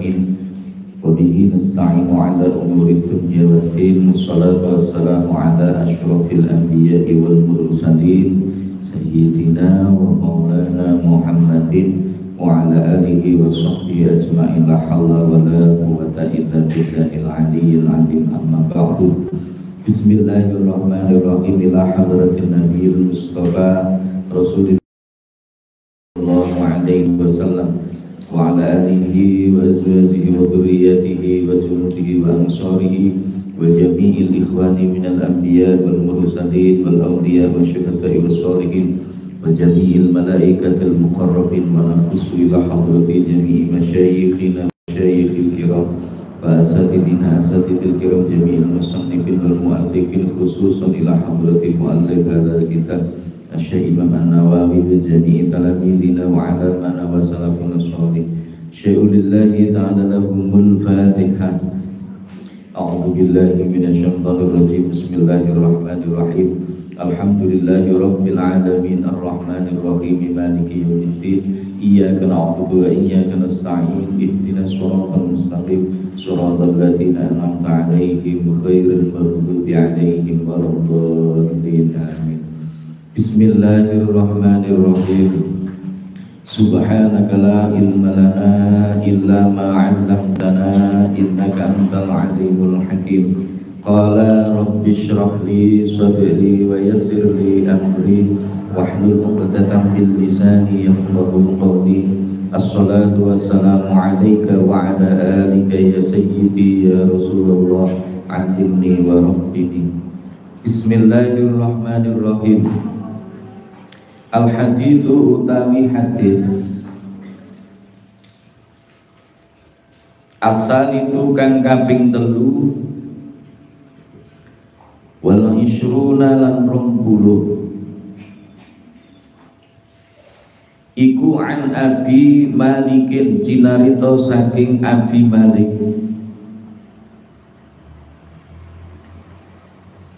العالمين وبه نستعين على أمور الدنيا والدين والصلاة والسلام على أشرف الأنبياء والمرسلين سيدنا ومولانا محمد وعلى آله وصحبه أجمعين لا حول ولا قوة إلا بالله العلي العظيم أما بعد بسم الله الرحمن الرحيم إلى حضرة النبي المصطفى رسول الله عليه وسلم وعلى آله وأزواجه وذريته وجنوده وأنصاره وجميع الإخوان من الأنبياء والمرسلين والأولياء والشهداء والصالحين وجميع الملائكة المقربين ونخص إلى حضرة جميع مشايخنا مشايخ الكرام وأساتذتنا أساتذة الكرام جميع المصنفين والمؤلفين خصوصا إلى حضرة مؤلف هذا الكتاب الشيخ إمام النووي وجميع تلاميذنا وعلماءنا وسلفنا الصالح شيء لله تعالى لهم الفاتحة أعوذ بالله من الشيطان الرجيم بسم الله الرحمن الرحيم الحمد لله رب العالمين الرحمن الرحيم مالك يوم الدين إياك نعبد وإياك نستعين اهدنا الصراط المستقيم صراط الذين أنعمت عليهم غير المغضوب عليهم ولا الضالين آمين بسم الله الرحمن الرحيم سبحانك لا علم لنا إلا ما علمتنا إنك أنت العليم الحكيم قال رب اشرح لي صدري ويسر لي أمري واحلل عقدة من لساني يفقهوا قولي الصلاة والسلام عليك وعلى آلك يا سيدي يا رسول الله علمني وربني بسم الله الرحمن الرحيم Al-hadithu utawi hadis As-salisu kang kaping telu wal isruna lan 20 iku an Abi Malikin cinarita saking Abi Malik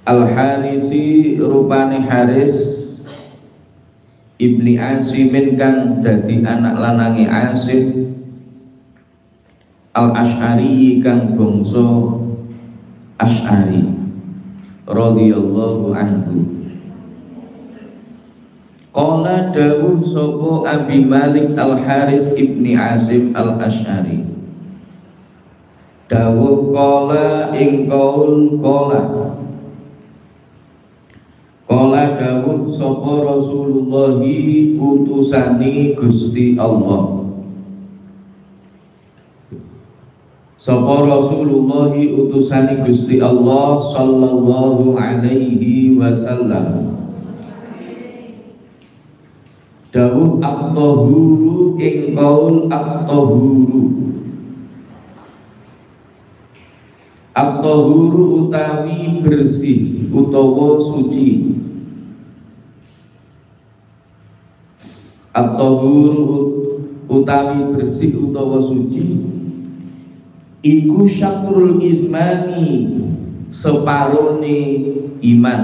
Al-Harisi rupane Haris Ibni Asimin kang dadi anak lanange Asim Al-Asy'ari kang bangsa Asy'ari radhiyallahu anhu. Qala dawuh sapa Abi Malik Al-Haris Ibni Asim Al-Asy'ari dawuh qala ing qaul qala Kala dawuh sapa Rasulullah utusani Gusti Allah. Sapa Rasulullah utusani Gusti Allah sallallahu alaihi wasallam. Dawuh at-tahuru ing qaul at-tahuru. At-tahuru utawi bersih utawa suci. At-tahuru utawi bersih utawa suci iku syatrul imani separone iman.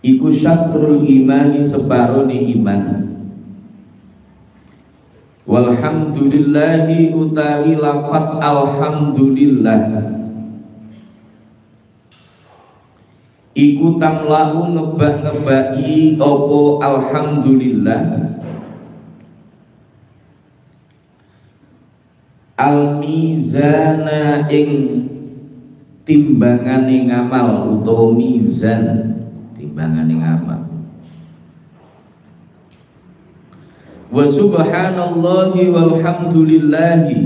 Iku syatrul imani separone iman. Walhamdulillahi utawi lafat alhamdulillah iku tamlahu ngebak-ngebaki opo alhamdulillah al-mizana ing timbangane ngamal utawa mizan timbangane ngamal. Wa subhanallahi walhamdulillahi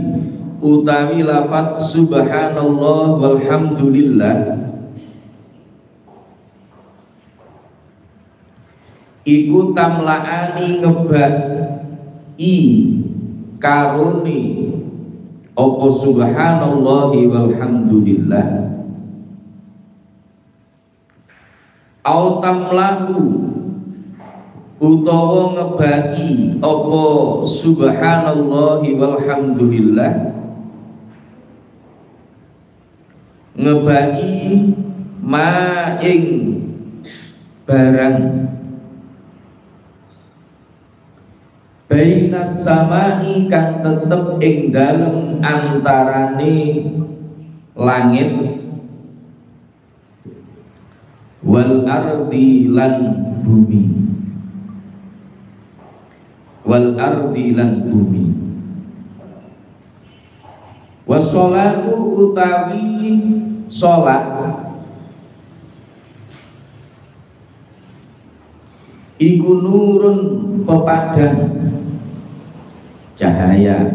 utawi lafat subhanallah walhamdulillah iku tamlaani ngebaki karuni opo subhanallahi walhamdulillah au tamlahu utawa ngebaki opo subhanallahi walhamdulillah ngebaki ma ing barang bainas samai kang tetep ing dalem antarane langit wal ardi lan bumi, wal ardi lan bumi. Wassolatu utawi sholat iku nurun pepadang cahaya.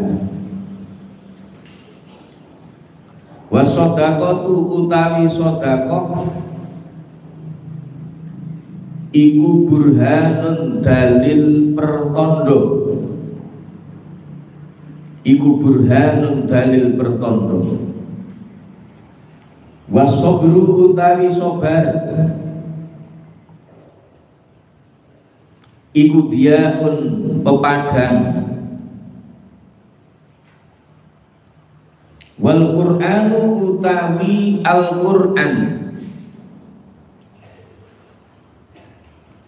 Wasodaqatu utawi sodakoh iku burhanun dalil pertondo, iku burhanun dalil pertondo. Wasobru utawi sobar iku diaun pepadang. Wal Qur'anu utawi Al-Qur'an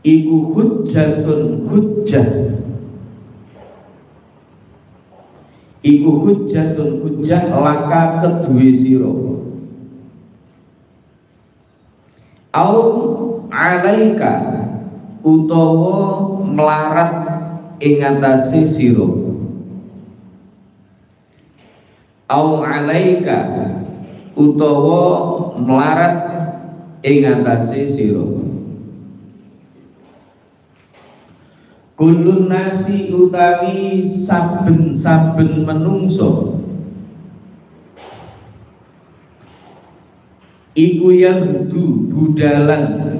iku hujjatun hujjah, iku hujjatun hujjah laka kedue sira au alaika utawa melarat ing atase sira, au alaika utawa melarat ing atase sira. Kulun nasi utawi saben-saben menungso iku yardu budalan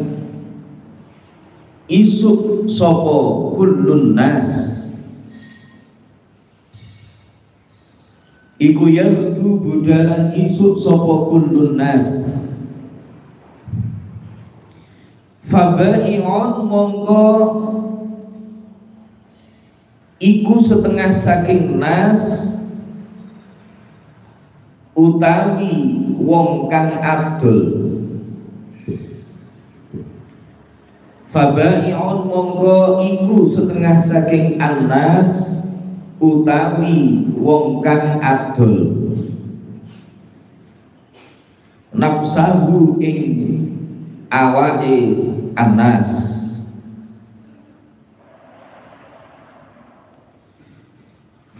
isuk sapa kulun nas, iku yardu budalan isuk sapa kulun nas. Fabai'on mongko iku setengah saking nas utawi wong kang adol. Fabai'un mongko iku setengah saking anas utawi wong kang adol. Nafsahu ing awake anas.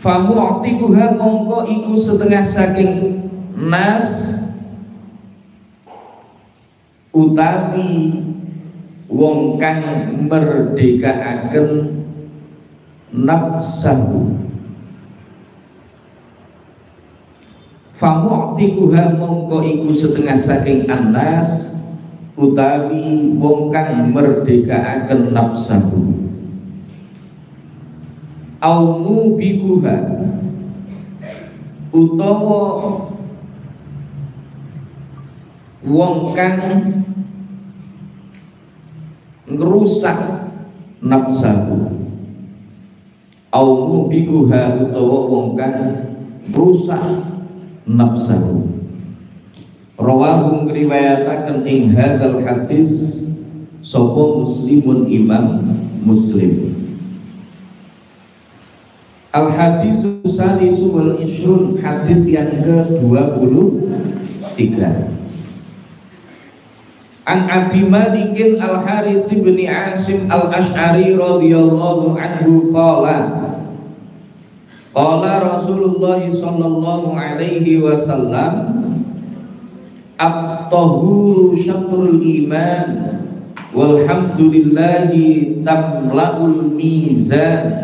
Famu'tibuha mongko iku setengah saking nas utawi wong kang merdekaaken nafsahu. Famu'tibuha mongko iku setengah saking anas utawi wong kang merdekaaken nafsahu. Aumu bikuha utawa wong kang ngrusak nafsahu. Aumu bikuha utawa wong kang ngrusak nafsahu. Rawahu ngriwayataken ing hadzal hadis sapa Muslimun Imam Muslim. Al-Hadisu Salisu wal Ishrun, hadis yang ke-23. An Abi Malikin Al-Haris bin Asim Al-Ash'ari radhiyallahu anhu qala qala Rasulullah sallallahu alaihi wasallam at-tahuru syatrul iman walhamdulillahi tamla'ul mizan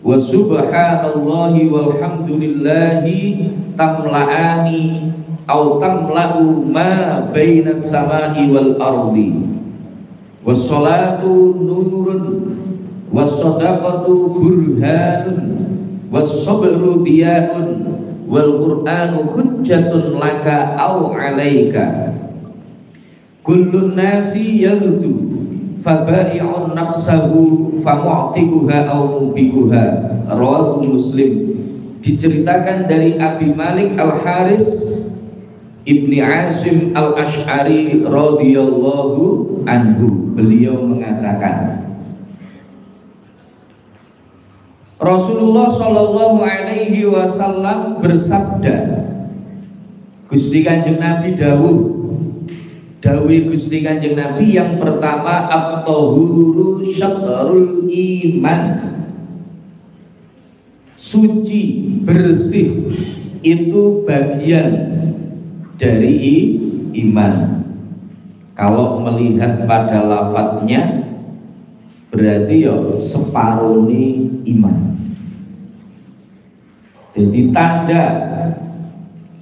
wa subhanallahi walhamdulillahi tamla'ani au tamla'u ma bainas samai wal ardi. Wassalatu nurun wassadaqatu burhanun wassabru diya'un wal qur'anu hujjatun laka au alaika. Kullun nasi yaghdu fabai'un nafsahu famu'tiquha au mubikuha. Rawahu Muslim. Diceritakan dari Abi Malik Al-Haris Ibni Asim Al-Ash'ari radhiyallahu anhu, beliau mengatakan Rasulullah Shallallahu Alaihi Wasallam bersabda, Gusti Kanjeng Nabi dawuh Gusti Kanjeng Nabi yang pertama, at-tahuru syatrul iman. Suci, bersih itu bagian dari iman. Kalau melihat pada lafadznya berarti ya separuh iman. Jadi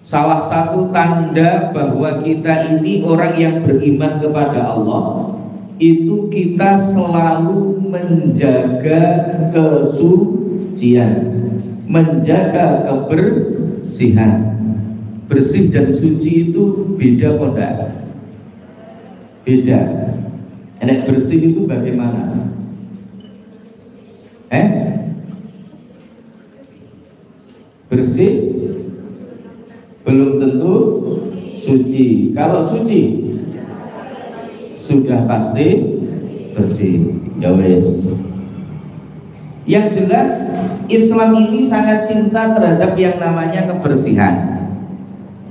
salah satu tanda bahwa kita ini orang yang beriman kepada Allah itu kita selalu menjaga kesucian, menjaga kebersihan. Bersih dan suci itu beda apa enggak? Beda. Nek bersih itu bagaimana? Bersih belum tentu suci. Kalau suci sudah pasti bersih. Ya wes. Yang jelas Islam ini sangat cinta terhadap yang namanya kebersihan.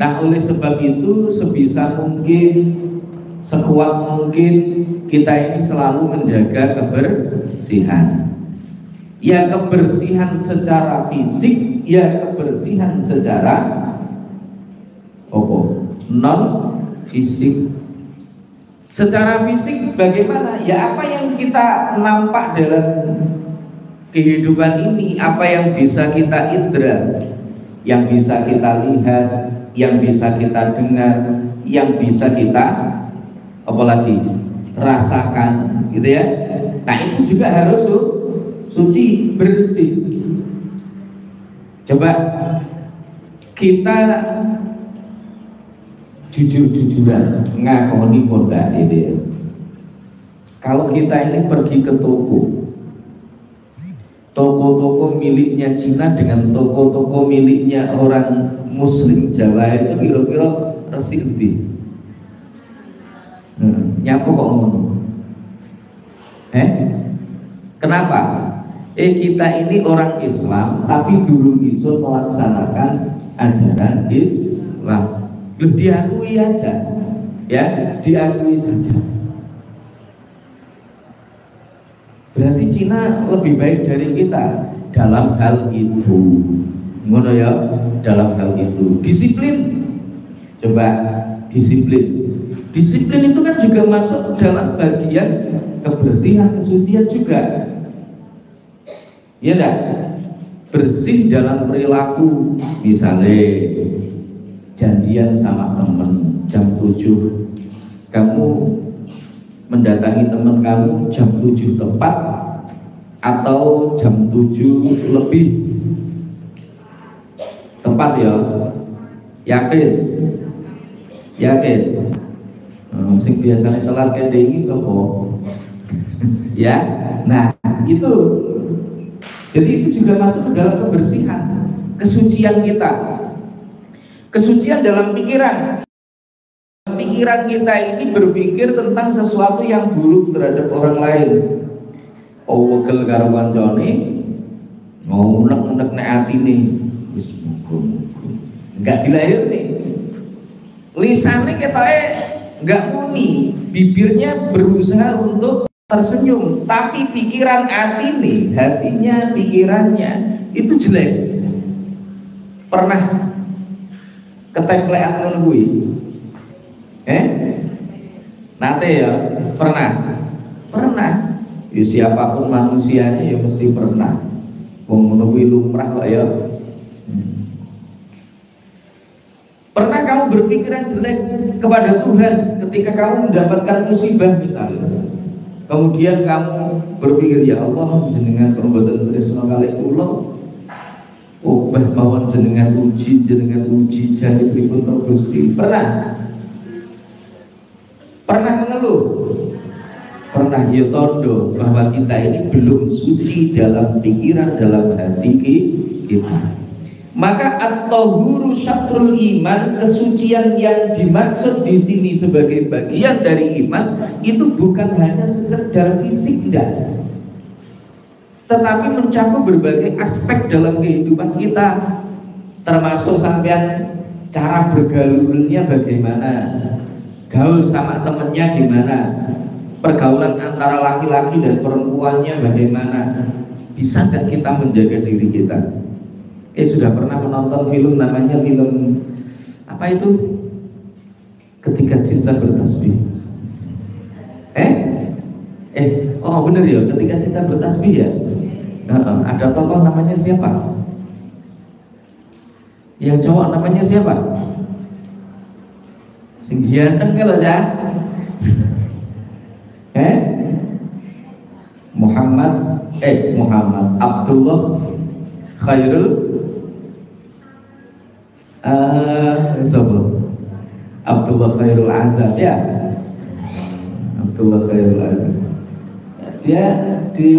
Nah, oleh sebab itu sebisa mungkin, sekuat mungkin kita ini selalu menjaga kebersihan. Ya kebersihan secara fisik, ya kebersihan secara non fisik. Secara fisik bagaimana? Ya apa yang kita nampak dalam kehidupan ini, apa yang bisa kita indra, yang bisa kita lihat, yang bisa kita dengar, yang bisa kita apalagi rasakan, gitu ya. Nah itu juga harus suci, bersih. Coba kita jujur-jujuran ngakoni modal ini. Kalau kita ini pergi ke toko-toko miliknya Cina dengan toko-toko miliknya orang Muslim Jawa itu kira-kira resik lebih. Nyapu kok ngono? Kenapa? Kita ini orang Islam tapi dulu iso melaksanakan ajaran Islam. Diakui aja, ya diakui saja. Berarti Cina lebih baik dari kita dalam hal itu, ngono ya, dalam hal itu. Disiplin, coba disiplin. Disiplin itu kan juga masuk dalam bagian kebersihan, kesucian juga, ya enggak? Bersih dalam perilaku, misalnya janjian sama teman jam 7, kamu mendatangi teman kamu jam 7 tepat atau jam 7 lebih tepat ya? Yakin? Sing biasanya telat kayak ini sopo ya. Nah itu, jadi itu juga masuk ke dalam kebersihan, kesucian kita. Kesucian dalam pikiran. Pikiran kita ini berpikir tentang sesuatu yang buruk terhadap orang lain. Wegel karo kancane, mau unek-unek nek atine, wis enggak dilahirne. Lisannya ketoke enggak muni, bibirnya berusaha untuk tersenyum, tapi pikiran hatinya, pikirannya itu jelek. Pernah ketemplean ngono kuwi? Nate ya, pernah. Ya, siapapun manusianya ya mesti pernah. Wong ngono kuwi lumrah kok ya. Pernah kamu berpikiran jelek kepada Tuhan ketika kamu mendapatkan musibah misalnya? Kemudian kamu berpikir, ya Allah, jenengan mboten tresna kalih kula. Obah mawon jenengan uji jadi pripun to Gusti. Pernah mengeluh, pernah ya tondo bahwa kita ini belum suci dalam pikiran, dalam hati kita. Maka at-tahuru syatrul iman, kesucian yang dimaksud di sini sebagai bagian dari iman itu bukan hanya sekedar fisik, tidak. tetapi mencakup berbagai aspek dalam kehidupan kita, termasuk sampean cara bergaulnya bagaimana, gaul sama temennya gimana, pergaulan antara laki-laki dan perempuannya bagaimana. Bisa nggak kita menjaga diri kita? Sudah pernah menonton film namanya film apa itu? Ketika Cinta Bertasbih. Oh bener ya, Ketika Cinta Bertasbih ya. Ada tokoh namanya siapa? Yang cowok namanya siapa? Singgian kan kalau ya? Muhammad Abdullah Khairul Abdullah Khairul Azad ya. Abdullah Khairul Azad. Dia di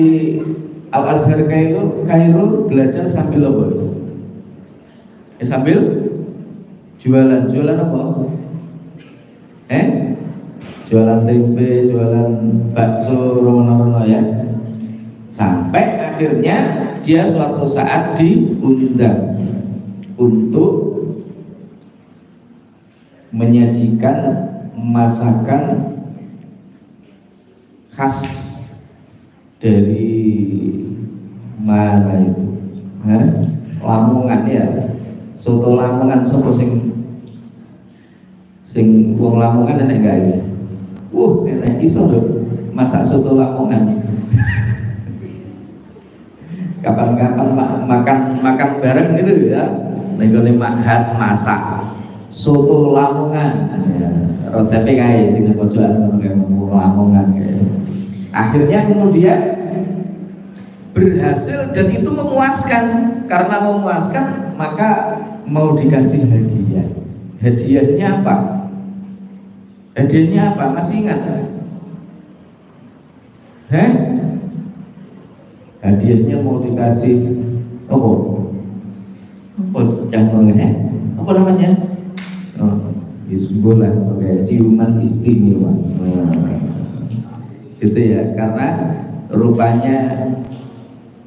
Al-Azhar Kairo belajar sambil apa? Sambil jualan apa? Jualan tempe, jualan bakso, rono-rono ya. Sampai akhirnya dia suatu saat diundang untuk menyajikan masakan khas dari mana itu? Lamongan ya. Soto Lamongan sopo sing wong Lamongan enak gak ya? Enak iso lho masak soto Lamongan. Kapan-kapan makan bareng gitu ya. Nenggone mahat masak soto Lamongan. Ya, resepnya kayak sing pojokan kayak Lamongan kayak. Akhirnya kemudian berhasil dan itu memuaskan. Karena memuaskan maka mau dikasih hadiah. Hadiahnya apa? Hadiahnya apa? Masih ingat? Hadiahnya mau dikasih apa? Apa namanya? Bismillah, ciuman istimewa. Gitu ya, karena rupanya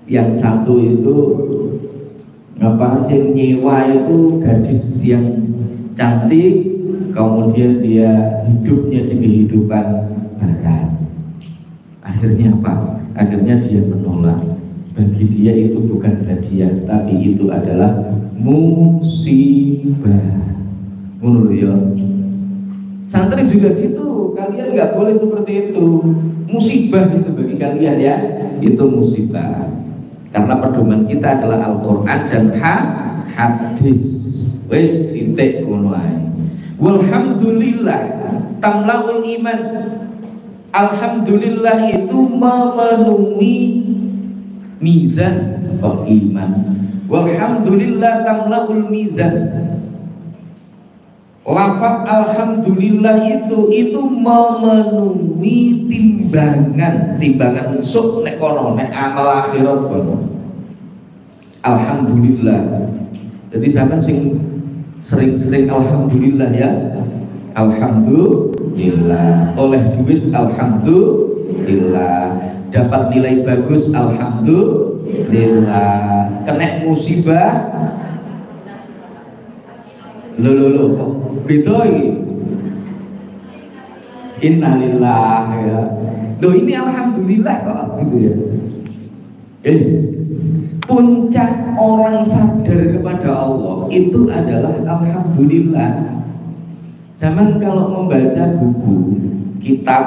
yang satu itu sing nyewa itu gadis yang cantik, kemudian dia hidupnya di kehidupan barat. Akhirnya apa? Akhirnya dia menolak. Bagi dia itu bukan hadiah, tapi itu adalah musibah. Menurut ya. Santri juga gitu. Kalian nggak boleh seperti itu. Musibah itu bagi kalian ya. Itu musibah. Karena pedoman kita adalah Al-Quran dan hadis. Wes titik ngono ae. Walhamdulillah tamlaul iman. Alhamdulillah itu memenuhi mizan iman. Walhamdulillah tamlaul mizan. Lafaz alhamdulillah itu memenuhi timbangan sok nek kono nek amal akhirat kono. Alhamdulillah. Jadi sampean sing sering-sering alhamdulillah ya. Alhamdulillah. Oleh duit alhamdulillah. Dapat nilai bagus alhamdulillah. Kena musibah lo beda iki. Innalillah ya. Loh ini alhamdulillah kok gitu ya. Puncak orang sadar kepada Allah itu adalah alhamdulillah. Zaman kalau membaca buku kitab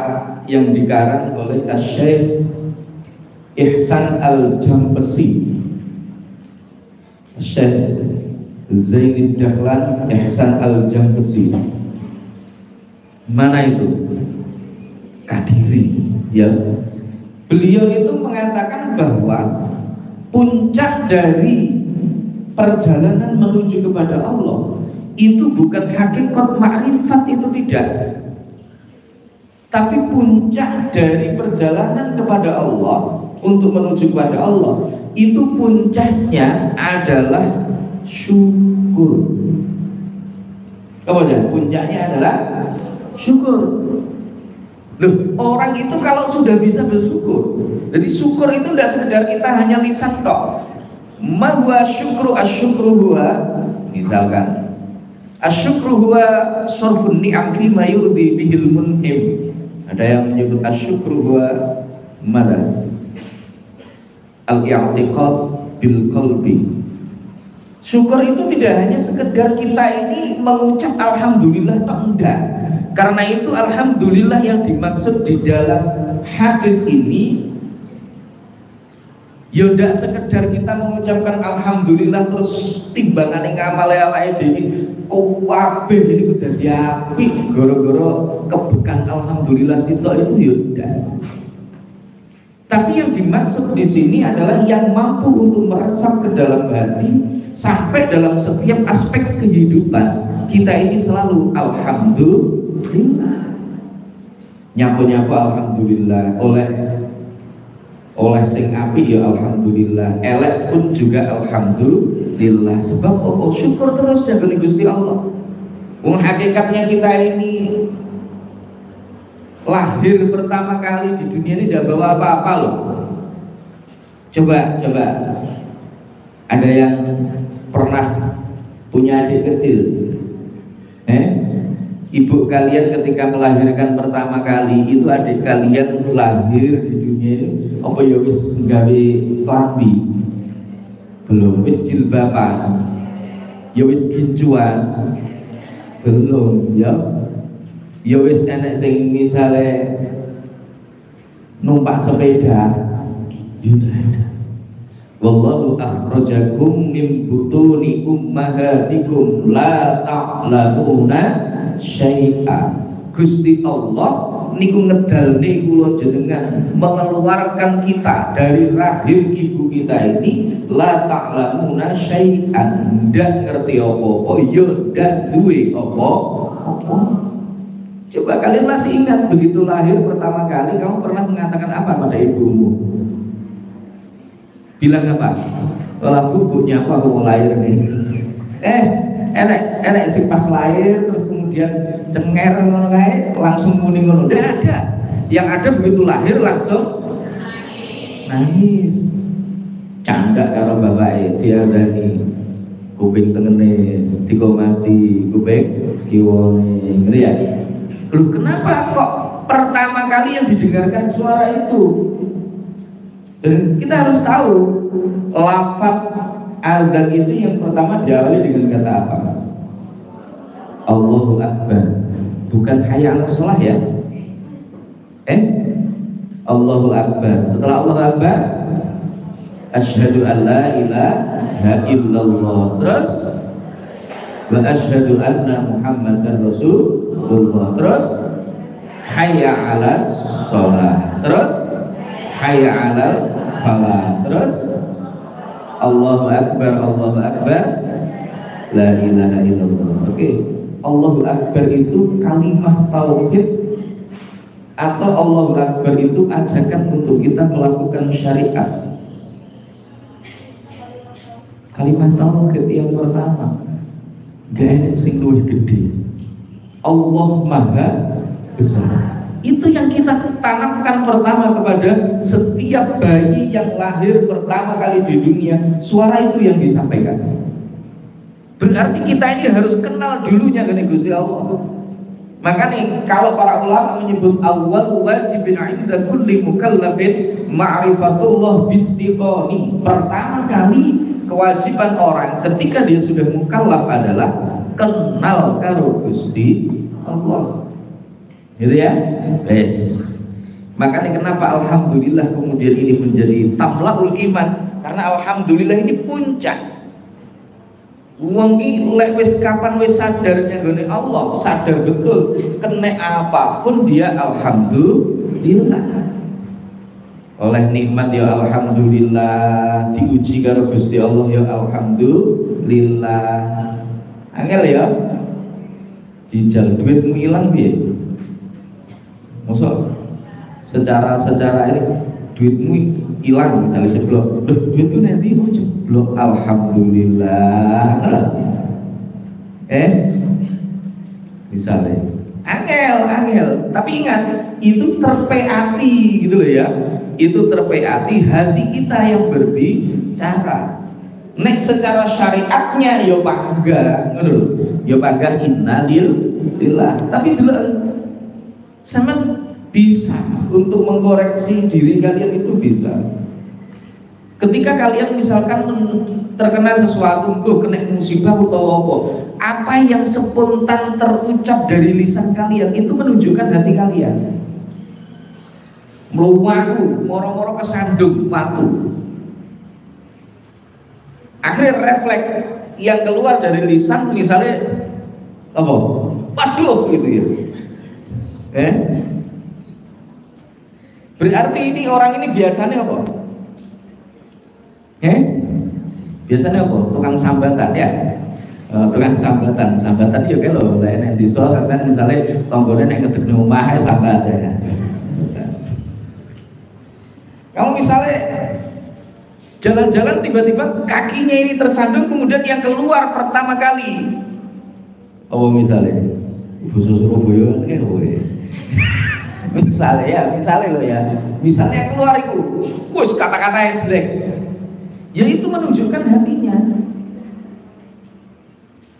yang dikarang oleh Syekh Ihsan Al-Jampesi, Syekh Zainud Dahlan Ihsan Al-Jampesi. Mana itu? Kadiri ya. Beliau itu mengatakan bahwa puncak dari perjalanan menuju kepada Allah itu bukan hakikat makrifat, itu tidak. Tapi puncak dari perjalanan kepada Allah untuk menuju kepada Allah itu puncaknya adalah syukur. Kemudian puncaknya adalah syukur. Loh, orang itu kalau sudah bisa bersyukur, jadi syukur itu tidak sekedar kita hanya lisan tok. Ma huwa syukru, asyukru huwa, misalkan asyukru huwa sorfun ni'am fi ma yurdi bihil mun'im. Ada yang menyebut asyukru huwa mada al-i'tiqad bil qalbi. Syukur itu tidak hanya sekedar kita ini mengucap alhamdulillah atau enggak. Karena itu alhamdulillah yang dimaksud di dalam hadis ini ya tidak sekedar kita mengucapkan alhamdulillah terus timbangan ngamal awake dhewe kabeh ini udah diapi gara-gara kebukan alhamdulillah itu ya tidak. Tapi yang dimaksud di sini adalah yang mampu untuk meresap ke dalam hati sampai dalam setiap aspek kehidupan kita ini selalu alhamdulillah. Nyapu-nyapu alhamdulillah, oleh sing api ya alhamdulillah, elek pun juga alhamdulillah. Sebab syukur terus jaga Gusti Allah. Wong hakikatnya kita ini lahir pertama kali di dunia ini tidak bawa apa-apa loh. Coba ada yang pernah punya adik kecil? Ibu kalian ketika melahirkan pertama kali itu adik kalian lahir di dunia ini apa ya wis gawe klambi? Belum. Wis jilbaban? Ya wis kincuan? Belum ya. Ya wis enek sing misale numpak sepeda. Wallahu akhrajakum min butuni ummahatikum la ta'lamuna syai'a. Gusti Allah niku ngedalne kula jenengan mengeluarkan kita dari rahim ibu kita ini la ta'lamuna syai'an, ndak ngerti apa-apa ya ndak duwe apa-apa. Coba kalian masih ingat begitu lahir pertama kali kamu pernah mengatakan apa pada ibumu? Bilang apa? Kalau bukunya apa aku mau lahir nih? Enek sih pas lahir terus kemudian cenger ngono kae langsung muni ngono. Ndak ada. Yang ada begitu lahir langsung nangis. Canda karo bapake diadani kuping tengene dikomati, kuping kiwone. Ngerti ya? Loh, kenapa kok pertama kali yang didengarkan suara itu? Dan kita harus tahu lafaz azan itu yang pertama diawali dengan kata apa? Allahu Akbar, bukan hayya 'alas shalah ya. Allahu Akbar. Setelah Allahu Akbar, asyhadu an la ilaha illallah. Terus wa asyhadu anna Muhammadar Rasulullah. Terus hayya 'alas shalah. Terus hayya 'alal falah. Terus Allahu Akbar, Allahu Akbar, la ilaha illallah. Oke. Allahu Akbar itu kalimat tauhid atau Allahu Akbar itu ajakan untuk kita melakukan syariat. Kalimat tauhid yang pertama, gak ada sing luwih gede. Allah Maha Besar. Itu yang kita tanamkan pertama kepada setiap bayi yang lahir pertama kali di dunia. Suara itu yang disampaikan. Berarti kita ini harus kenal dulunya kan Gusti Allah. Makanya kalau para ulama menyebut awal wajibin 'inda kulli mukallafin ma'rifatullah bistiqani. Pertama kali kewajiban orang ketika dia sudah mukallaf adalah kenal karo Gusti Allah. Gitu ya? Yes. Makanya kenapa alhamdulillah kemudian ini menjadi tamlaul iman, karena alhamdulillah ini puncak. Wong iki lek wis kapan wis sadarnya gone Allah, sadar betul kena apapun dia alhamdulillah. Oleh nikmat ya alhamdulillah, diuji karo Gusti Allah ya alhamdulillah. Angel ya. Dijal duitmu ilang piye? Masa secara ini duitmu hilang misalnya jeblok, duitmu nanti mau jeblok, alhamdulillah. Misalnya Angel. Tapi ingat, itu terpeati gitu loh ya. Itu terpeati hati kita yang berbicara. Nek secara syariatnya yo bangga, ngono lho. Yo bangga innalillah. Tapi dulu sama bisa untuk mengkoreksi diri kalian itu bisa. Ketika kalian misalkan terkena sesuatu, kena musibah atau apa yang spontan terucap dari lisan kalian itu menunjukkan hati kalian. Melupaku, moro-moro kesandung, matu. Akhirnya refleks yang keluar dari lisan misalnya apa? Waduh gitu ya. Berarti ini orang ini biasanya apa? Biasanya apa? Tukang sambatan ya. Tukang sambatan ya kalau nek di sore kan misalnya tonggone nek ngedekne omah sambat ya. Kalau misalnya jalan-jalan tiba-tiba kakinya ini tersandung, kemudian yang keluar pertama kali apa misalnya Ibu Surabaya misalnya keluar itu wis kata-kata yang jelek, ya itu menunjukkan hatinya,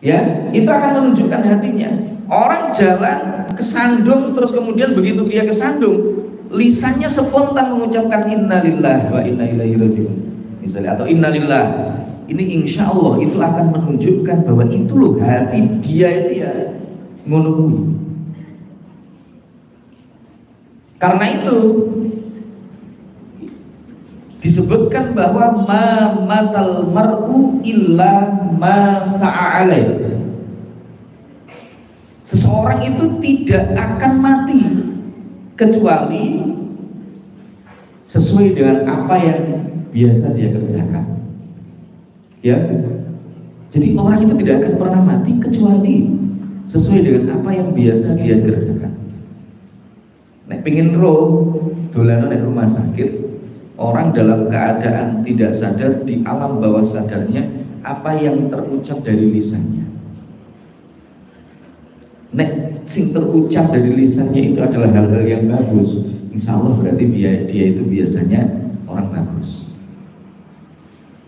ya itu akan menunjukkan hatinya. Orang jalan kesandung, terus kemudian begitu dia kesandung, lisannya spontan mengucapkan innalillah wa inna ilaihi rajiun misalnya, atau innalillah, ini insya Allah itu akan menunjukkan bahwa itu loh hati dia itu ya ngono. Karena itu disebutkan bahwa ma matal mar'u illa ma sa'alai. Seseorang itu tidak akan mati kecuali sesuai dengan apa yang biasa dia kerjakan. Ya. Jadi orang itu tidak akan pernah mati kecuali sesuai dengan apa yang biasa dia kerjakan. Nek pengin roh dolanan di rumah sakit, orang dalam keadaan tidak sadar di alam bawah sadarnya apa yang terucap dari lisannya. Nek sing terucap dari lisannya itu adalah hal-hal yang bagus, insya Allah berarti dia itu biasanya orang bagus.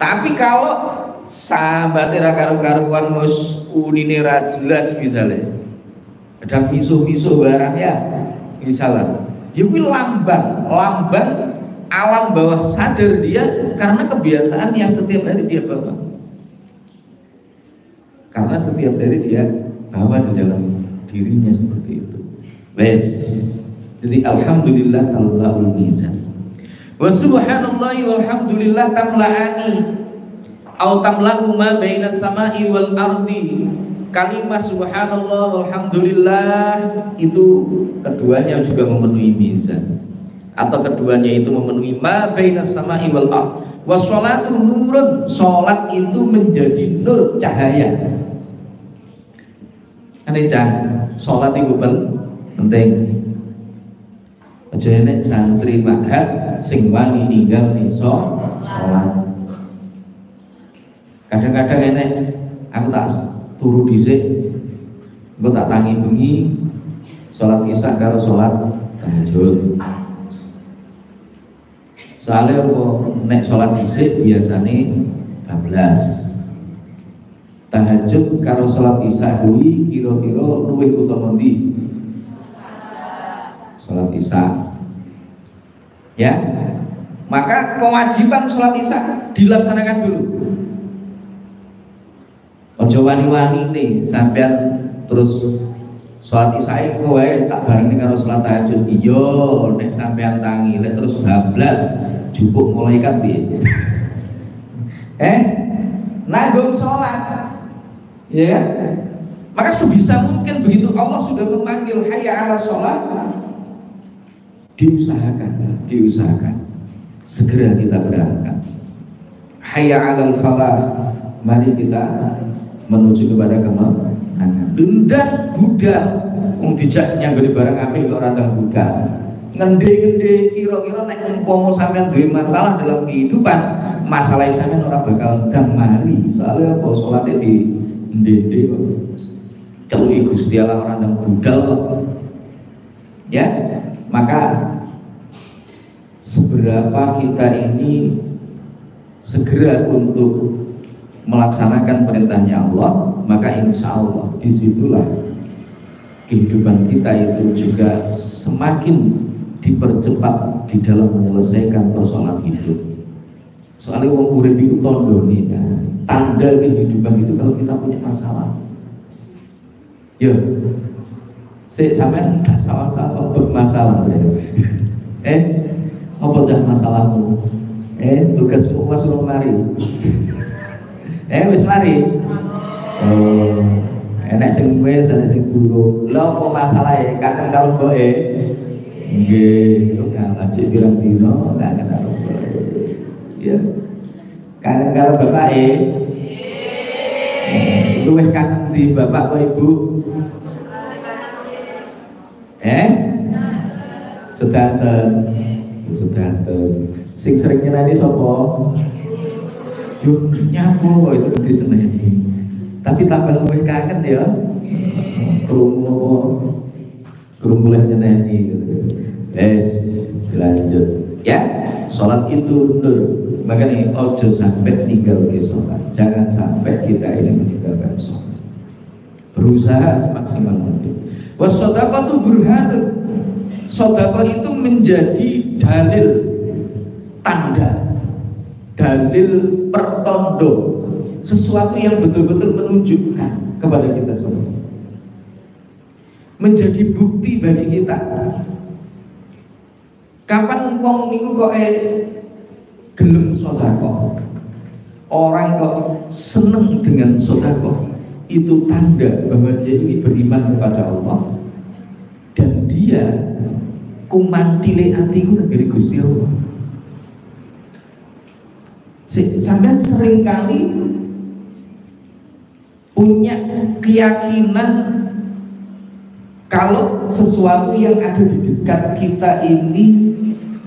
Tapi kalau sahabatnya karu-karuan mus unine ra jelas misalnya, ada misuh-misuh barang ya, misalnya, ya kuwi lambang alam bawah sadar dia karena kebiasaan yang setiap hari dia bawa. Karena setiap hari dia bawa di dalam dirinya seperti itu. Wes. Jadi alhamdulillah tallahu mizan. Wa subhanallahi walhamdulillah tamla'ani au tamla'u ma baina samai wal ardi. Kalimat subhanallah walhamdulillah itu keduanya juga memenuhi mizan, atau keduanya itu memenuhi ma baina samai wal ard. Wa sholatu nurun, sholat itu menjadi nur, cahaya. Ane cah, sholat itu penting. Aja enek santri mahat sing wani ninggal iso sholat. Kadang-kadang enek aku tak turu dhisik, engko tak tangi bengi sholat isya karo sholat tahajud. Soalnya nek sholat dhisik biasane 12. Tahajud karo sholat isya kuwi kira-kira luwih utama ndi? Sholat isya. Ya. Maka kewajiban sholat isya dilaksanakan dulu. Ojo wani-wani nih sampean terus sholat isya kowe tak barengi karo sholat tahajud. Iya, nek sampean tangi lek terus 12 jupuk malaikat piye? Nanggung sholat. Ya kan? Maka sebisa mungkin begitu Allah sudah memanggil hayya 'ala sholat, diusahakan segera kita berangkat. Hayya 'alal falah, mari kita menuju kepada kemenangan. Dan budal wong dijak nyanggone barang apik kok ora tang budal. Ngende-ngende kira-kira nek umpama sampean duwe masalah dalam kehidupan, masalah sampean ora bakal ndang mari. Soalnya apa salate di ndende kok. Celui Gusti Allah orang yang budal kok. Ya, maka seberapa kita ini segera untuk melaksanakan perintahnya Allah, maka insya Allah disitulah kehidupan kita itu juga semakin dipercepat di dalam menyelesaikan persoalan hidup. Soalnya wong urip itu tondo nih kan. Tanda kehidupan itu kalau kita punya masalah. Ya, saya sampean nggak salah-salah bermasalah ya. Apa sih masalahmu? Tugasmu masuk mari. Wis mari. Oh, enak sing wis, enak sing buruk. Lha apa masalahe? Kadang karo kowe. Nggih, kok ngaji pirang-pirang enggak kenal. Ya. Kadang karo bapake. Luwih kangen di bapak kok ibu. Sedanten. Sing sering nyeneni sapa? Yo nyapo itu diseneni. Tapi tambah luwih kangen ya. Krungu mulai nyeneni gitu. Lanjut. Ya, sholat itu nur. Makanya ojo sampai tinggal di sholat. Jangan sampai kita ini meninggalkan sholat. Berusaha semaksimal mungkin. Wasodaqah itu burhanun. Sodaqah itu menjadi dalil, tanda, dalil pertondo, sesuatu yang betul-betul menunjukkan kepada kita semua, menjadi bukti bagi kita. Kapan wong niku kok gelem sedekah, orang kok seneng dengan sedekah, itu tanda bahwa dia ini beriman kepada Allah dan dia kumantile atiku dari Gusti Allah. Sampai seringkali punya keyakinan kalau sesuatu yang ada di dekat kita ini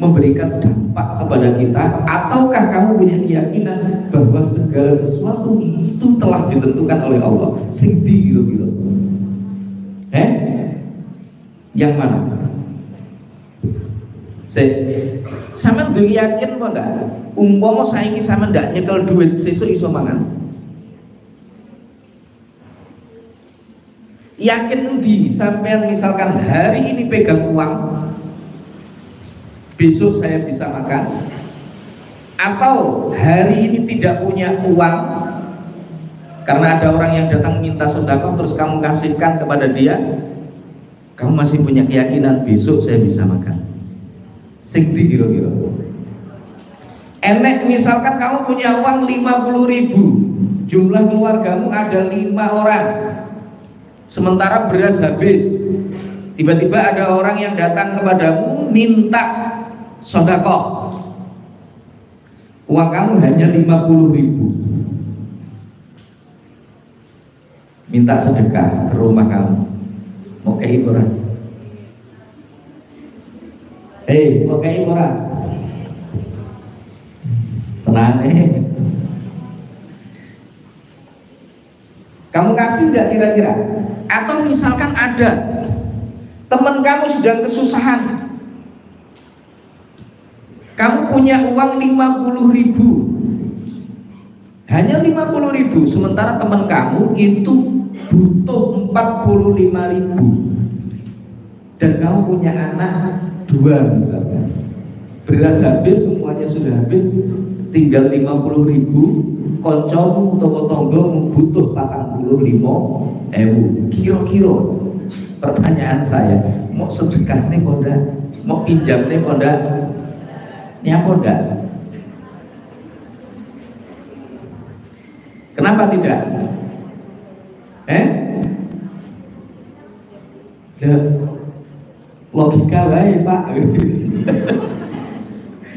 memberikan dampak kepada kita, ataukah kamu punya keyakinan bahwa segala sesuatu itu telah ditentukan oleh Allah? Sing di gitu. Yang mana? Sama duwe yakin kok ndak? Umpama saiki sama ndak nyekel duit sesuk iso mangan. Yakin di sampean misalkan hari ini pegang uang, besok saya bisa makan, atau hari ini tidak punya uang karena ada orang yang datang minta sedekah terus kamu kasihkan kepada dia, kamu masih punya keyakinan besok saya bisa makan? Sing di kira-kira. Enek misalkan kamu punya uang 50.000, jumlah keluargamu ada 5 orang, sementara beras habis, tiba-tiba ada orang yang datang kepadamu minta sedekah, uang kamu hanya 50.000, minta sedekah ke rumah kamu, mau kayak orang, mau kayak orang, tenang kamu kasih nggak kira-kira? Atau misalkan ada teman kamu sedang kesusahan, kamu punya uang 50.000, hanya 50.000, sementara teman kamu itu butuh 45.000, dan kamu punya anak 2 misalkan, beras habis, semuanya sudah habis, tinggal 50.000, koncomu atau tonggomu butuh 45.000. Kira-kira pertanyaan saya, mau sedekah nih kok, mau pinjam nih kok, nyapa enggak? Kenapa tidak? Ya, logika baik Pak.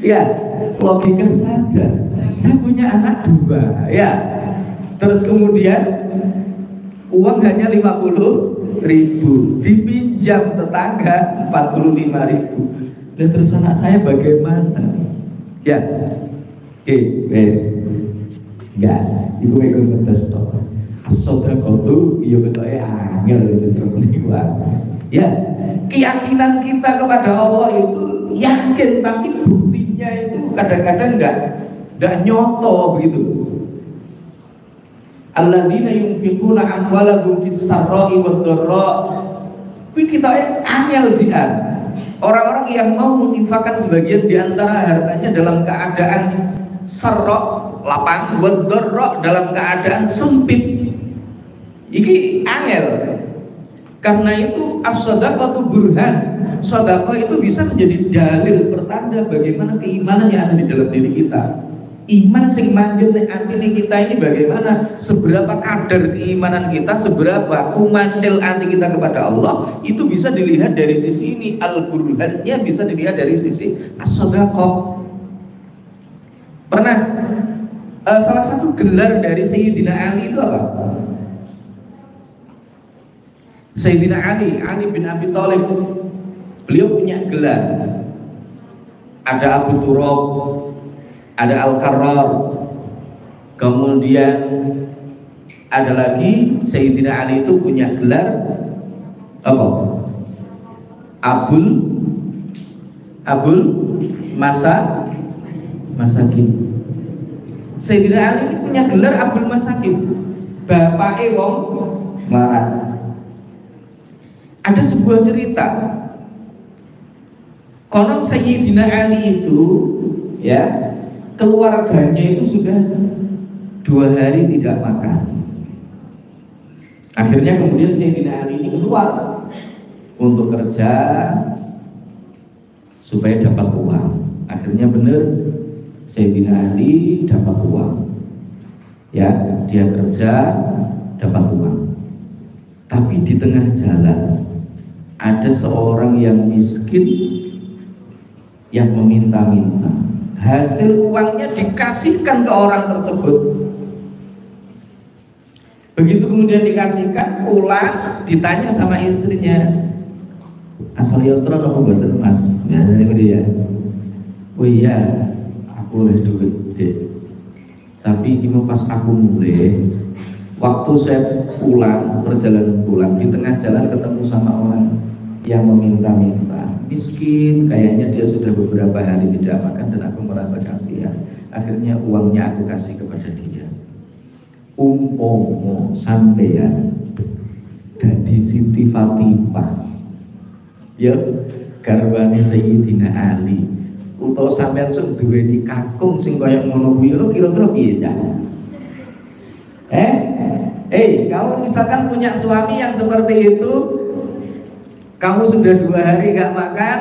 Ya, logika saja. Saya punya anak 2, ya. Terus kemudian uang hanya 50.000, dipinjam tetangga 45.000. Dan terus anak saya bagaimana? Ya, oke, wes. Enggak, ibu ikut ngetes toh. as-shadaqatu ya betoke angel gitu terus. Ya, keyakinan kita kepada Allah itu yakin, tapi buktinya itu kadang-kadang enggak nyoto begitu. Alladzina yunfiquna amwalahum fis sarra'i wad dharra. Kuwi kita angel jian. Orang-orang yang mau menginfakkan sebagian di antara hartanya dalam keadaan sarra, lapang, wad dharra, dalam keadaan sempit. Iki angel. Karena itu as-shadaqatu burhan. Sedekah itu bisa menjadi dalil pertanda bagaimana keimanan yang ada di dalam diri kita. Iman sing manjur ning atine kita ini bagaimana, seberapa kadar keimanan kita, seberapa kumantil hati kita kepada Allah, itu bisa dilihat dari sisi ini. Al-burhannya bisa dilihat dari sisi as-shadaqah. Pernah salah satu gelar dari Sayyidina Ali itu apa? Sayyidina Ali bin Abi Thalib, beliau punya gelar. Ada Abu Turab, ada Al-Karrar, kemudian ada lagi Sayyidina Ali itu punya gelar apa? Abul Masakin. Sayyidina Ali ini punya gelar Abul Masakin, bapake wong melarat. Ada sebuah cerita, konon Sayyidina Ali itu ya, keluarganya itu sudah 2 hari tidak makan. Akhirnya kemudian Sayyidina Ali ini keluar untuk kerja supaya dapat uang. Akhirnya benar, Sayyidina Ali dapat uang. Ya, dia kerja dapat uang. Tapi di tengah jalan ada seorang yang miskin yang meminta-minta. Hasil uangnya dikasihkan ke orang tersebut. Begitu kemudian dikasihkan, pulang ditanya sama istrinya, asal yotron apa mboten Mas? Nah, dia, oh iya, aku oleh duit deh. Tapi gimana pas aku mulai, waktu saya pulang, perjalanan pulang, di tengah jalan ketemu sama orang yang meminta-minta, miskin, kayaknya dia sudah beberapa hari tidak makan dan aku merasa kasihan. Akhirnya uangnya aku kasih kepada dia. Umpomo sampeyan dadi Siti Fatimah, ya garwane Sayyidina Ali, utawa sampeyan sing duweni kakung sing kaya ngono kuwi, kira-kira piye ya? Kalau misalkan punya suami yang seperti itu, kamu sudah 2 hari gak makan,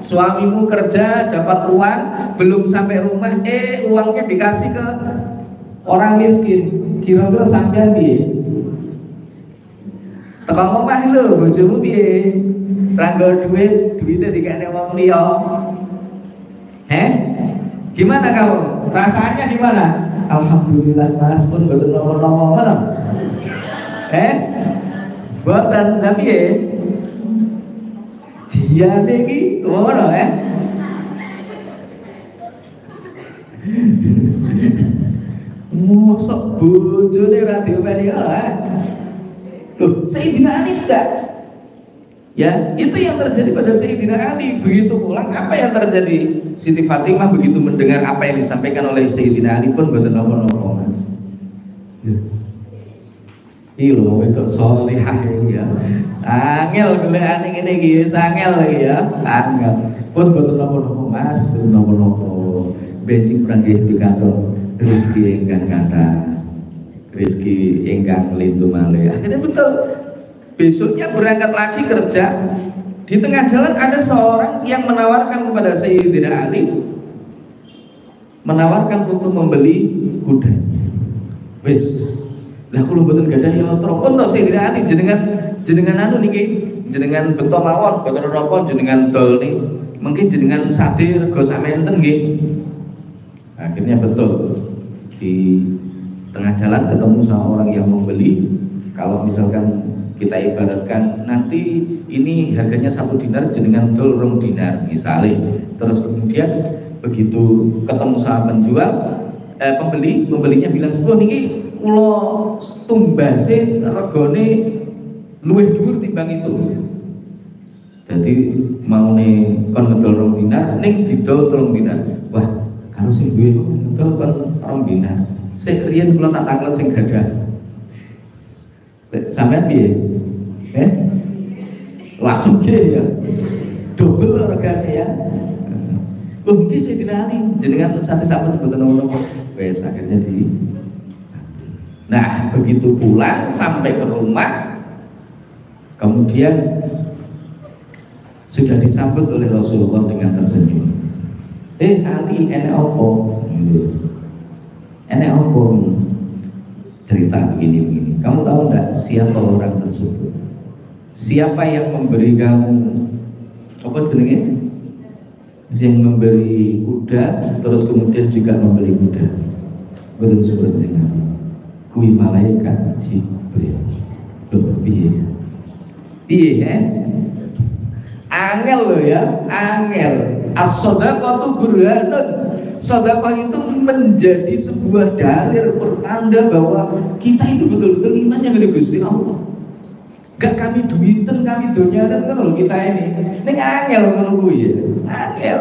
suamimu kerja dapat uang, belum sampai rumah, uangnya dikasih ke orang miskin, kira-kira sampean piye? Teko omah lho, bojomu piye? Ranggo duitnya dikene wong liya. Gimana kamu? Rasanya gimana? Alhamdulillah Mas, pun boten nopo-nopo ngono. Boten, tapi dia iki ngono mosok bojone ra diopeni loh, Sayyidina Ali tidak. Ya, itu yang terjadi pada Sayyidina Ali. Begitu pulang, apa yang terjadi? Siti Fatimah begitu mendengar apa yang disampaikan oleh Sayyidina Ali pun boten napa-napa Mas. Ilo itu solihah ya. Angel golekane ngene iki wis angel lagi ya. Angel. Pun boten napa-napa Mas, boten napa-napa. Benjing pranggih pikantuk rezeki ingkang kathah. Rezeki ingkang lintu malih. Akhirnya betul. Besoknya berangkat lagi kerja. Di tengah jalan ada seorang yang menawarkan kepada Sayyidina Ali, menawarkan untuk membeli kuda. Wis, lah kula mboten gadah yatra. Untuk Sayyidina Ali jenengan anu niki, jenengan beto mawon, boten napa jenengan dol niki. Mungkin jenengan sadir go samenten nggih. Akhirnya betul. Di tengah jalan ketemu sama orang yang membeli. Kalau misalkan kita ibaratkan nanti ini harganya 1 dinar jenengan dol 2 dinar misalnya. Terus kemudian begitu ketemu sama penjual, pembelinya bilang, "Oh niki kula tumbase regane luwih dhuwur timbang itu. Jadi mau nih kon ngedol 2 dinar, ning didol 3 dinar. Wah, karo sing duwe ngedol kon 2 dinar. Sik riyen kula tak taklet sing gadah. Sampeyan piye? Langsung ge ya. Double regane ya. Loh, iki sing dinali jenengan sate sampun mboten ono. Wes akhirnya di. Nah, begitu pulang sampai ke rumah, kemudian sudah disambut oleh Rasulullah dengan tersenyum. Ali, enek opo? Enek opo? Cerita begini. Kamu tahu enggak siapa orang tersebut? Siapa yang memberi kamu apa jenenge? Yang memberi kuda, terus kemudian juga membeli kuda. Betul seperti itu. Kui malaikat Jibril. Piye? Angel loh ya, angel. As-shadaqatu burhanun. Sedekah itu menjadi sebuah dalil pertanda bahwa kita itu betul-betul imannya kepada Gusti Allah. Gak kami duiten, kami donyakan kalau kita ini angel kalau gue ya, angel.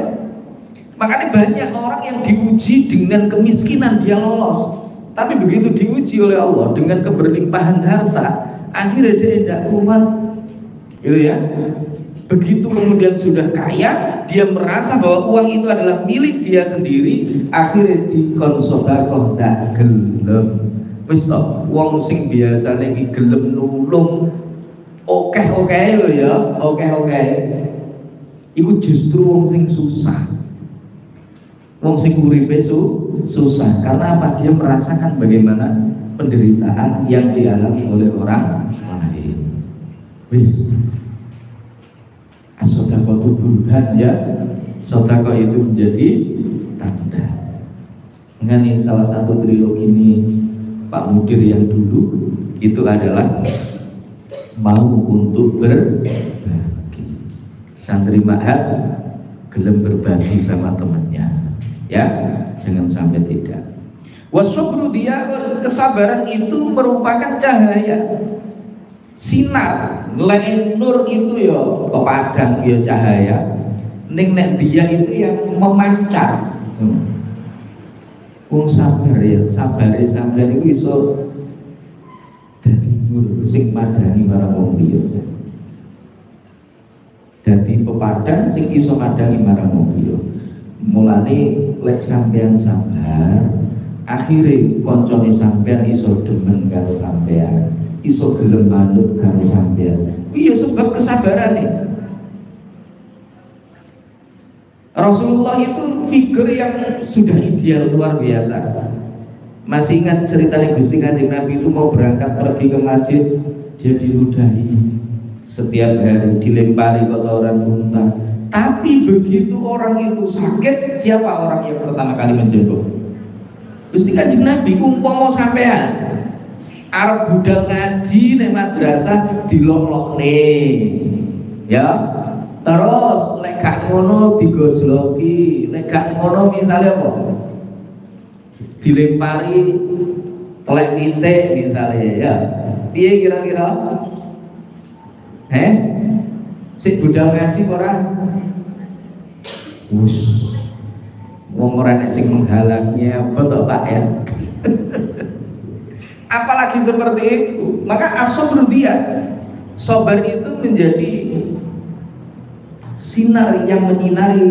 Makanya banyak orang yang diuji dengan kemiskinan dia lolos. Tapi begitu diuji oleh Allah dengan keberlimpahan harta, akhirnya dia tidak kuat, gitu ya. Begitu kemudian sudah kaya, dia merasa bahwa uang itu adalah milik dia sendiri, akhirnya dikonsodakoh tak gelem. Wis wong sing biasa lagi gelem nulung, oke lo ya, oke. Iku justru wong sing susah. Wong sing uripe susah karena apa? Dia merasakan bagaimana penderitaan yang dialami oleh orang lain. Wis as-shadaqah itu burhan ya, sedekah itu menjadi tanda. Ini salah satu trilogi ini Pak Mudir yang dulu itu adalah mau untuk berbagi. Santri Ma'had gelem berbagi sama temannya, ya, jangan sampai tidak. Wasubru dia, kesabaran itu merupakan cahaya, sinar. Lain nur itu ya pepadang ya cahaya. Nek dia itu yang memancar. Wong sabar ya, sabare sampeyan iku iso dadi nur sing madani marang wong liya. Dadi pepadang sing iso madani marang wong liya. Mulane lek sampeyan sabar, akhire kancane sampeyan iso demen karo sampeyan, iso gelem manut karo sampeyan. Iya sebab kesabaran nih. Rasulullah itu figur yang sudah ideal luar biasa. Masih ingat ceritanya Gusti Kanjeng Nabi itu mau berangkat pergi ke masjid, dia diludahi setiap hari, dilempari kotoran muntah. Tapi begitu orang itu sakit, siapa orang yang pertama kali menjenguk? Gusti Kanjeng Nabi umpama sampean arep budal ngaji ning madrasah dilolokne. Ya. Terus lek gak ngono digojloki, lek gak ngono misale apa? Dilempari telek pitik misale ya. Piye kira-kira? Sik budal ngaji ora? Wus. Wong ora nek sing menghalangnya apa to Pak ya? Apalagi seperti itu, maka as-sabr dia, sabar itu menjadi sinar yang menyinari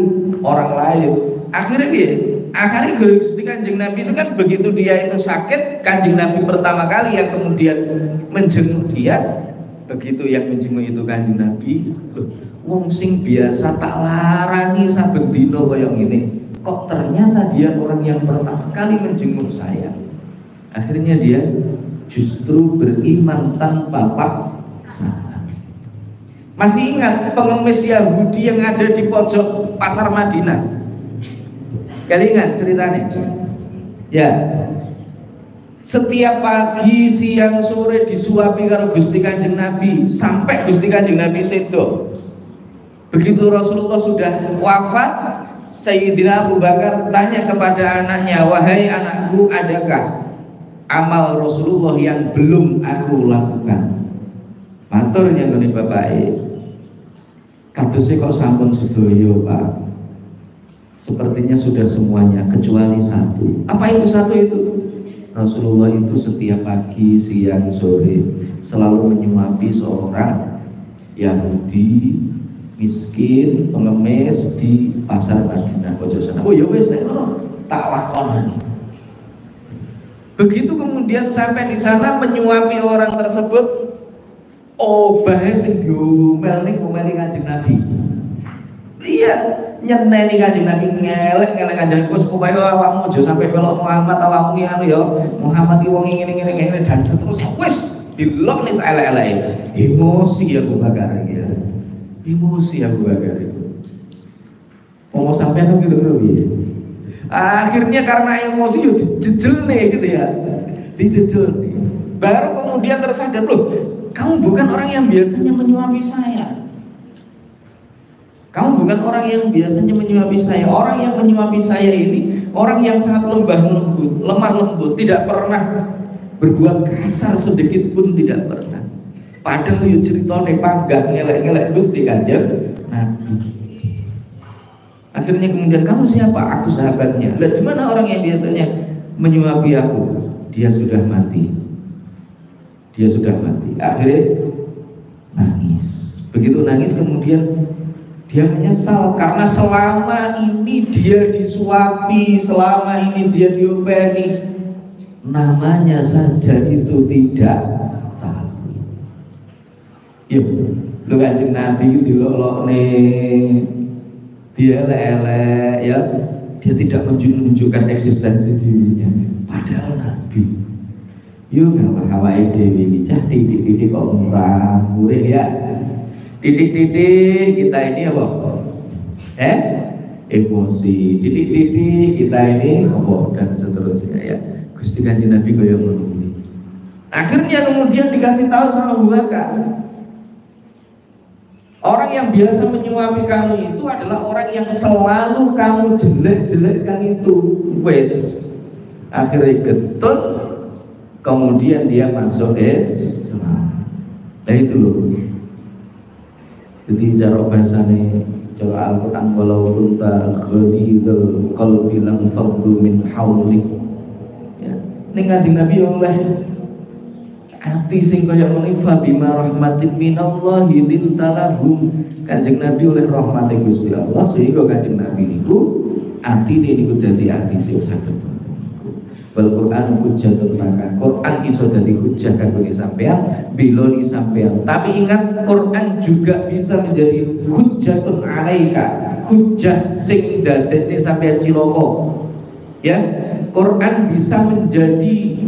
orang lain. Akhirnya Gusti Kanjeng Nabi itu kan begitu dia itu sakit, Kanjeng Nabi pertama kali yang kemudian menjenguk dia. Begitu yang menjenguk itu Kanjeng Nabi, wong sing biasa tak larangi saben dina kaya ngene, kok ternyata dia orang yang pertama kali menjenguk saya. Akhirnya dia justru beriman tanpa paksaan. Masih ingat pengemis Yahudi yang ada di pojok pasar Madinah? Kalian ingat ceritanya? Ya. Setiap pagi, siang, sore disuapi karo Gusti Kanjeng Nabi sampai Gusti Kanjeng Nabi sedo. Begitu Rasulullah sudah wafat, Sayyidina Abu Bakar tanya kepada anaknya, wahai anakku, adakah amal Rasulullah yang belum aku lakukan. Matur nyangoni bapake, kadose kok sampun sedaya Pak. Sepertinya sudah semuanya kecuali satu. Apa itu satu itu? Rasulullah itu setiap pagi, siang, sore selalu menyuapi seorang Yahudi miskin, pengemis di pasar Madinah pojok sana. Oh ya wes tak lakoni. Begitu kemudian sampai di sana menyuapi orang tersebut, obahnya sing diomel ning ngomeli Kanjeng Nabi. Iya, nyeneni Kanjeng Nabi ngelek Kanjeng Nabi supaya awakmu aja sampai melok Muhammad, awakmu ki anu ya, Muhammad iki wong ngene dan seterusnya. Wis dilok nih elek-elek. Emosi Abu Bakar iki. Emosi Abu Bakar itu. Mau sampai apa gitu ya. Akhirnya karena emosi yo dijejel nih gitu ya. Dijejel nih. Baru kemudian tersadar, loh, kamu bukan orang yang biasanya menyuapi saya. Kamu bukan orang yang biasanya menyuapi saya. Orang yang menyuapi saya ini orang yang sangat lemah lembut, tidak pernah berbuat kasar sedikit pun, tidak pernah. Padahal yo ceritane panggah ngelek-ngelek Gusti Kanjeng Nabi. Akhirnya kemudian, kamu siapa? Aku sahabatnya. Lah gimana orang yang biasanya menyuapi aku? Dia sudah mati. Dia sudah mati. Akhirnya nangis. Begitu nangis kemudian dia menyesal karena selama ini dia disuapi, selama ini dia diopeni, namanya saja itu tidak tahu. Yuk, lu Kanjeng Nabi dilolok nih, dia elek-elek ya, dia tidak menunjukkan eksistensi dirinya. Padahal Nabi, yuk kalau Hawaii Dewi cah titik-titik kok murah ya. Titik-titik kita ini apa? Emosi. Titik-titik kita ini apa? Dan seterusnya ya. Gusti Kanjeng Nabi kaya ngono. Akhirnya kemudian dikasih tahu sama Abu Bakar, orang yang biasa menyuapi kamu itu adalah orang yang selalu kamu jelek-jelekkan itu. Wes. Akhirnya getun, kemudian dia masuk Islam. Nah itu loh. Jadi cara bahasane cara Al-Qur'an, walau kunta ghalidul qalbi lam faddu min hawlik. Ya, ning Kanjeng Nabi oleh ati sing kaya ngene, fa bima rahmatin minallahi lintalahum. Kanjeng Nabi oleh rahmat Gusti Allah sehingga Kanjeng Nabi niku atine niku dadi ati sing saged. Wal Qur'an hujjatun laka. Qur'an iso dadi hujjah kanggo sampean, biloni sampean. Tapi ingat, Qur'an juga bisa menjadi hujjatun alaika, hujjah sing dadekne sampean cilaka. Ya, Qur'an bisa menjadi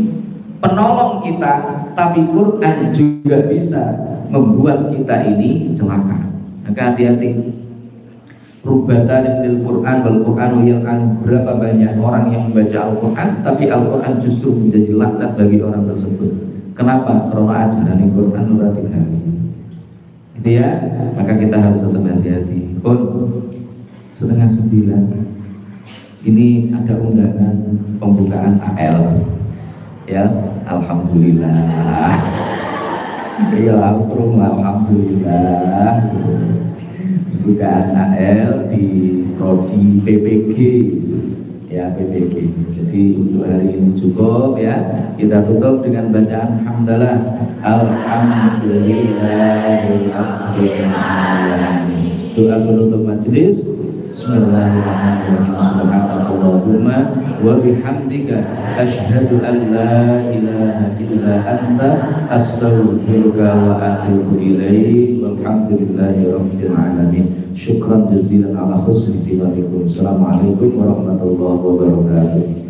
penolong kita, tapi Qur'an juga bisa membuat kita ini celaka. Maka hati-hati. Rubatan lil Quran wal Quran yal'an. Berapa banyak orang yang membaca Al-Quran tapi Al-Quran justru menjadi laknat bagi orang tersebut. Kenapa? Karena ajaran Al-Quran ora digawe. Gitu ya. Maka kita harus tetap hati-hati. Pun 8:30 ini ada undangan pembukaan AL. Ya, alhamdulillah. Ya, alhamdulillah. Bukaan AL di prodi PPG ya, PPG. Jadi untuk hari ini cukup ya. Kita tutup dengan bacaan hamdalah. Alhamdulillahirabbil alamin. Doa penutup majelis. Bismillahirrahmanirrahim. Subhanakallahumma wa bihamdika asyhadu an la ilaha illa anta astaghfiruka wa atubu ilaik. Walhamdulillahirabbil alamin. Syukran jazilan ala husni tiba'ikum. Assalamualaikum warahmatullahi wabarakatuh.